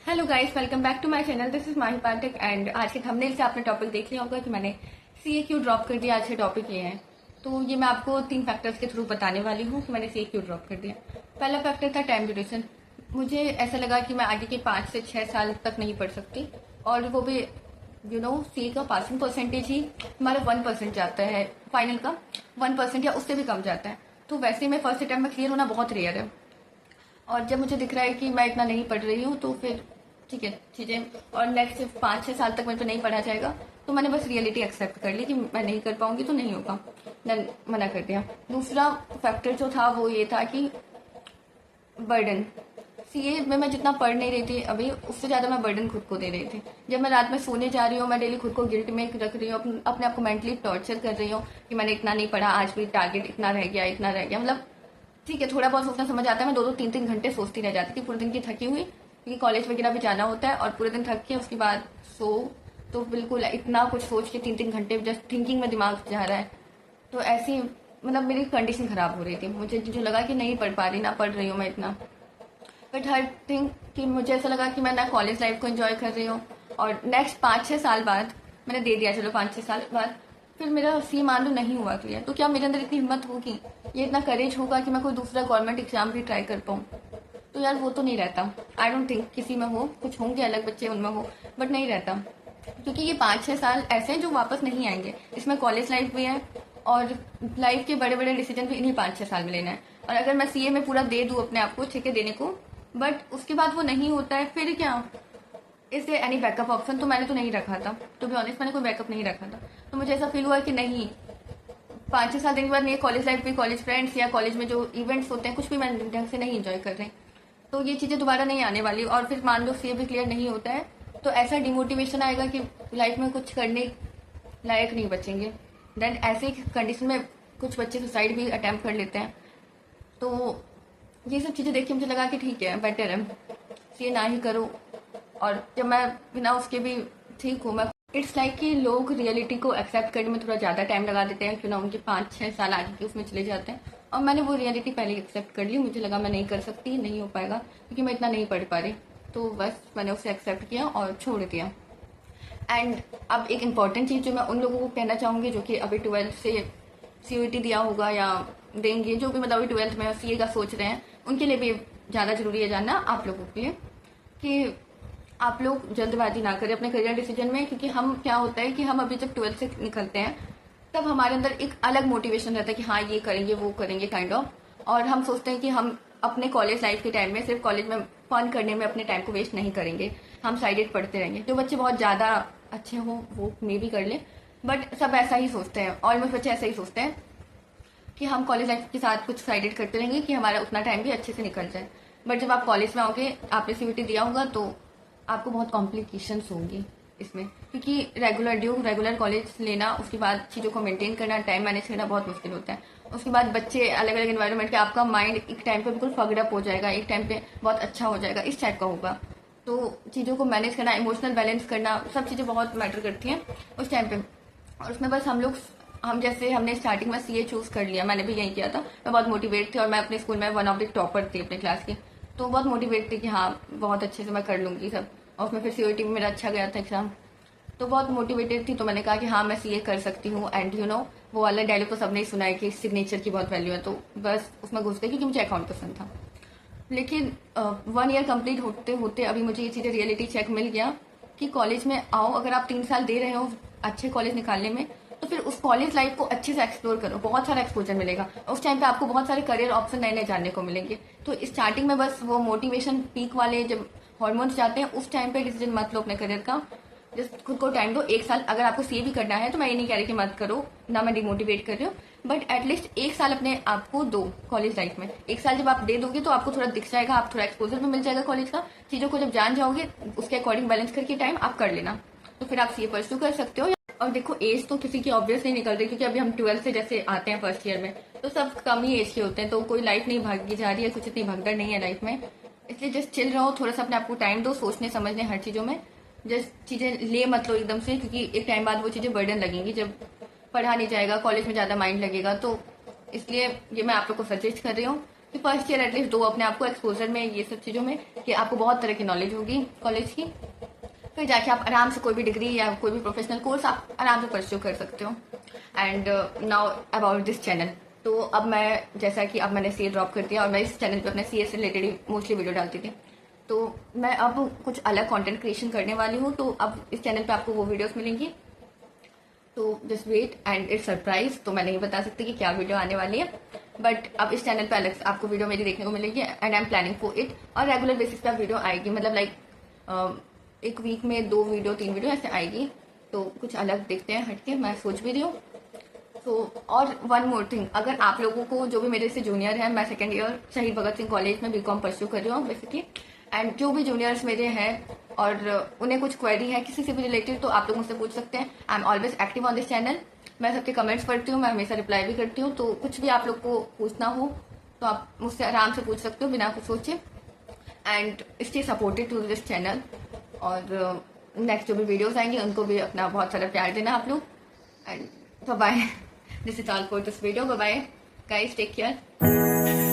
Hello guys, welcome back to my channel. This is Mahi Pathak and आज के thumbnail से आपने टॉपिक देख लिया होगा कि मैंने सीए क्यों ड्रॉप कर दिया। आज के टॉपिक ये है, तो ये मैं आपको 3 फैक्टर्स के थ्रू बताने वाली हूँ कि मैंने सीए क्यों ड्रॉप कर दिया। पहला फैक्टर था टाइम ड्यूरेशन। मुझे ऐसा लगा कि मैं आगे के 5 से 6 साल तक नहीं पढ़ सकती, और वो भी सीए का पासिंग परसेंटेज ही हमारा 1% जाता है, फाइनल का 1% या उससे भी कम जाता है। तो वैसे में फर्स्ट अटैम्प्ट में क्लियर होना बहुत रेयर है, और जब मुझे दिख रहा है कि मैं इतना नहीं पढ़ रही हूँ तो फिर ठीक है चीज़ें, और नेक्स्ट 5-6 साल तक मेरे पे नहीं पढ़ा जाएगा, तो मैंने बस रियलिटी एक्सेप्ट कर ली कि मैं नहीं कर पाऊंगी तो नहीं होगा, मैं मना कर दिया। दूसरा फैक्टर जो था वो ये था कि बर्डन। सीए में मैं जितना पढ़ नहीं रही थी अभी, उससे ज़्यादा मैं बर्डन खुद को दे रही थी। जब मैं रात में सोने जा रही हूँ, मैं डेली खुद को गिल्ट में रख रही हूँ, अपने आप को मेंटली टॉर्चर कर रही हूँ कि मैंने इतना नहीं पढ़ा, आज भी टारगेट इतना रह गया, इतना रह गया। मतलब ठीक है, थोड़ा बहुत सोचना समझ आता है। मैं 2-2 3-3 घंटे सोचती रह जाती थी पूरे दिन की थकी हुई, क्योंकि कॉलेज वगैरह भी जाना होता है, और पूरे दिन थक के उसके बाद सो, तो बिल्कुल इतना कुछ सोच के 3-3 घंटे जस्ट थिंकिंग में दिमाग जा रहा है। तो ऐसी मतलब मेरी कंडीशन खराब हो रही थी। मुझे जो लगा कि नहीं पढ़ पा रही, ना पढ़ रही हूँ मैं इतना। बट हर थिंग कि मुझे ऐसा लगा कि मैं ना कॉलेज लाइफ को एंजॉय कर रही हूँ, और नेक्स्ट 5-6 साल बाद मैंने दे दिया, चलो 5-6 साल बाद फिर मेरा सी मान लो नहीं हुआ क्लियर, तो क्या मेरे अंदर इतनी हिम्मत होगी, ये इतना करेज होगा कि मैं कोई दूसरा गवर्नमेंट एग्जाम भी ट्राई कर पाऊँ? तो यार वो तो नहीं रहता। आई डोंट थिंक किसी में हो, कुछ होंगे अलग बच्चे उनमें हो, बट नहीं रहता, क्योंकि ये 5-6 साल ऐसे हैं जो वापस नहीं आएंगे। इसमें कॉलेज लाइफ भी है, और लाइफ के बड़े बड़े डिसीजन भी इन्हीं 5-6 साल में लेना है। और अगर मैं सीए में पूरा दे दूँ अपने आप को, ठीक है देने को, बट उसके बाद वो नहीं होता है, फिर क्या? Is there any backup option? तो मैंने तो नहीं रखा था, टू बी ऑनेस्ट मैंने कोई बैकअप नहीं रखा था। तो मुझे ऐसा फील हुआ कि नहीं, 5-6 साल देने के बाद मेरी कॉलेज लाइफ भी, कॉलेज फ्रेंड्स या कॉलेज में जो इवेंट्स होते हैं, कुछ भी मैं ढंग से नहीं इंजॉय कर रही, तो ये चीज़ें दोबारा नहीं आने वाली। और फिर मान लो सीए भी क्लियर नहीं होता है, तो ऐसा डिमोटिवेशन आएगा कि लाइफ में कुछ करने लायक नहीं बचेंगे। देन ऐसे कंडीशन में कुछ बच्चे सुसाइड भी अटैम्प्ट कर लेते हैं। तो ये सब चीज़ें देख के मुझे लगा कि ठीक है, बेटर है सीए ना ही करो। और जब मैं बिना उसके भी ठीक हूँ, मैं इट्स लाइक कि लोग रियलिटी को एक्सेप्ट करने में थोड़ा ज़्यादा टाइम लगा देते हैं, क्यों ना उनके 5-6 साल आगे के उसमें चले जाते हैं। और मैंने वो रियलिटी पहले ही एक्सेप्ट कर ली। मुझे लगा मैं नहीं कर सकती, नहीं हो पाएगा, क्योंकि मैं इतना नहीं पढ़ पा रही। तो बस मैंने उसे एक्सेप्ट किया और छोड़ दिया। एंड अब एक इम्पॉर्टेंट चीज़ जो मैं उन लोगों को कहना चाहूँगी जो कि अभी 12th से सीयूईटी दिया होगा या देंगे, जो भी मतलब अभी 12th में सीए का सोच रहे हैं, उनके लिए भी ज़्यादा ज़रूरी है जानना, आप लोगों के लिए, कि आप लोग जल्दबाजी ना करें अपने करियर डिसीजन में। क्योंकि हम क्या होता है कि हम अभी जब 12th से निकलते हैं, तब हमारे अंदर एक अलग मोटिवेशन रहता है कि हाँ ये करेंगे वो करेंगे काइंड ऑफ, और हम सोचते हैं कि हम अपने कॉलेज लाइफ के टाइम में सिर्फ कॉलेज में फन करने में अपने टाइम को वेस्ट नहीं करेंगे, हम साइडेड पढ़ते रहेंगे। जो बच्चे बहुत ज़्यादा अच्छे हों वो मे भी कर ले, बट सब ऐसा ही सोचते हैं, ऑलमोस्ट बच्चे ऐसा ही सोचते हैं कि हम कॉलेज लाइफ के साथ कुछ साइडेड करते रहेंगे कि हमारा उतना टाइम भी अच्छे से निकल जाए। बट जब आप कॉलेज में आओगे, आपने सीयूईटी दिया होगा, तो आपको बहुत कॉम्प्लिकेशंस होंगी इसमें, क्योंकि रेगुलर कॉलेज लेना, उसके बाद चीज़ों को मेंटेन करना, टाइम मैनेज करना बहुत मुश्किल होता है। उसके बाद बच्चे अलग अलग इन्वायरमेंट के, आपका माइंड एक टाइम पे बिल्कुल फगड अप हो जाएगा, एक टाइम पे बहुत अच्छा हो जाएगा, इस टाइप का होगा। तो चीज़ों को मैनेज करना, इमोशनल बैलेंस करना, सब चीज़ें बहुत मैटर करती हैं उस टाइम पे। और उसमें बस हम जैसे हमने स्टार्टिंग में सीए चूज़ कर लिया, मैंने भी यही किया था। मैं बहुत मोटिवेट थी, और मैं अपने स्कूल में वन ऑफ द टॉपर थी अपने क्लास की, तो बहुत मोटिवेट थी कि हाँ बहुत अच्छे से मैं कर लूँगी सब। और उसमें फिर सीयूईटी में मेरा अच्छा गया था एग्जाम, तो बहुत मोटिवेटेड थी। तो मैंने कहा कि हाँ मैं सीए कर सकती हूँ। एंड वो वाला डायलॉग तो सबने ही सुना है कि सिग्नेचर की बहुत वैल्यू है, तो बस उसमें घुस गई, क्योंकि मुझे अकाउंट पसंद था। लेकिन 1 ईयर कंप्लीट होते होते अभी मुझे ये चीज़ें रियलिटी चेक मिल गया कि कॉलेज में आओ, अगर आप 3 साल दे रहे हो अच्छे कॉलेज निकालने में, तो फिर उस कॉलेज लाइफ को अच्छे से एक्सप्लोर करो, बहुत सारा एक्सपोजर मिलेगा। उस टाइम पे आपको बहुत सारे करियर ऑप्शन नए नए जानने को मिलेंगे। तो स्टार्टिंग में बस वो मोटिवेशन पीक वाले जब हॉर्मोन्स जाते हैं, उस टाइम पे डिसीजन मत लो अपने करियर का। जस्ट खुद को टाइम दो, 1 साल। अगर आपको सीए भी करना है तो मैं ये नहीं कह रही कि मत करो, ना मैं डिमोटिवेट कर रही हूँ, बट एटलीस्ट 1 साल अपने आप को दो कॉलेज लाइफ में। 1 साल जब आप दे दोगे तो आपको थोड़ा दिख जाएगा, आप थोड़ा एक्सपोजर भी मिल जाएगा कॉलेज का। चीज़ों को जब जान जाओगे, उसके अकॉर्डिंग बैलेंस करके टाइम आप कर लेना, तो फिर आप सीए परस्यू कर सकते हो। और देखो एज तो किसी की ऑब्वियस नहीं निकल रही, क्योंकि अभी हम 12th से जैसे आते हैं फर्स्ट ईयर में, तो सब कम ही एज के होते हैं, तो कोई लाइफ नहीं भागी जा रही है, कुछ इतनी भगदड़ नहीं है लाइफ में। इसलिए जस्ट चिल रहो, थोड़ा सा अपने आपको टाइम दो सोचने समझने हर चीज़ों में। जस्ट चीज़ें ले मत लो एकदम से, क्योंकि एक टाइम बाद वो चीज़ें बर्डन लगेंगी जब पढ़ा नहीं जाएगा, कॉलेज में ज़्यादा माइंड लगेगा। तो इसलिए ये मैं आप लोग को सजेस्ट कर रही हूँ कि फर्स्ट ईयर एटलीस्ट दो अपने आप को एक्सपोजर में ये सब चीज़ों में, कि आपको बहुत तरह की नॉलेज होगी कॉलेज की। फिर जाके आप आराम से कोई भी डिग्री या कोई भी प्रोफेशनल कोर्स आप आराम से परस्यू कर सकते हो। And now about this channel, तो अब मैं जैसा कि अब मैंने सीए ड्रॉप कर दिया और मैं इस चैनल पे अपने सीए से रिलेटेड ही मोस्टली वीडियो डालती थी, तो मैं अब कुछ अलग कंटेंट क्रिएशन करने वाली हूँ। तो अब इस चैनल पे आपको वो वीडियोस मिलेंगी, तो just wait and it's surprise. तो मैं नहीं बता सकती कि क्या वीडियो आने वाली है, बट अब इस चैनल पे अलग से आपको वीडियो मेरी देखने को मिलेगी and I am planning for it. और रेगुलर बेसिस पे अब वीडियो आएगी, मतलब लाइक एक वीक में 2 वीडियो 3 वीडियो ऐसे आएगी। तो कुछ अलग देखते हैं हटके, मैं सोच भी रही हूँ। तो और वन मोर थिंग, अगर आप लोगों को जो भी मेरे से जूनियर है, मैं सेकेंड ईयर शहीद भगत सिंह कॉलेज में बीकॉम परस्यू कर रही हूँ बेसिकली, एंड जो भी जूनियर्स मेरे हैं और उन्हें कुछ क्वेरी है किसी से भी रिलेटेड, तो आप लोग मुझसे पूछ सकते हैं। I am always active on this channel. मैं सबके कमेंट्स पढ़ती हूँ, मैं हमेशा रिप्लाई भी करती हूँ। तो कुछ भी आप लोग को पूछना हो तो आप मुझसे आराम से पूछ सकते हो बिना कुछ सोचे। And stay supported to this channel, और नेक्स्ट जो भी वीडियोस आएंगे उनको भी अपना बहुत सारा प्यार देना आप लोग। And bye, this is all for this video. Bye guys, take care.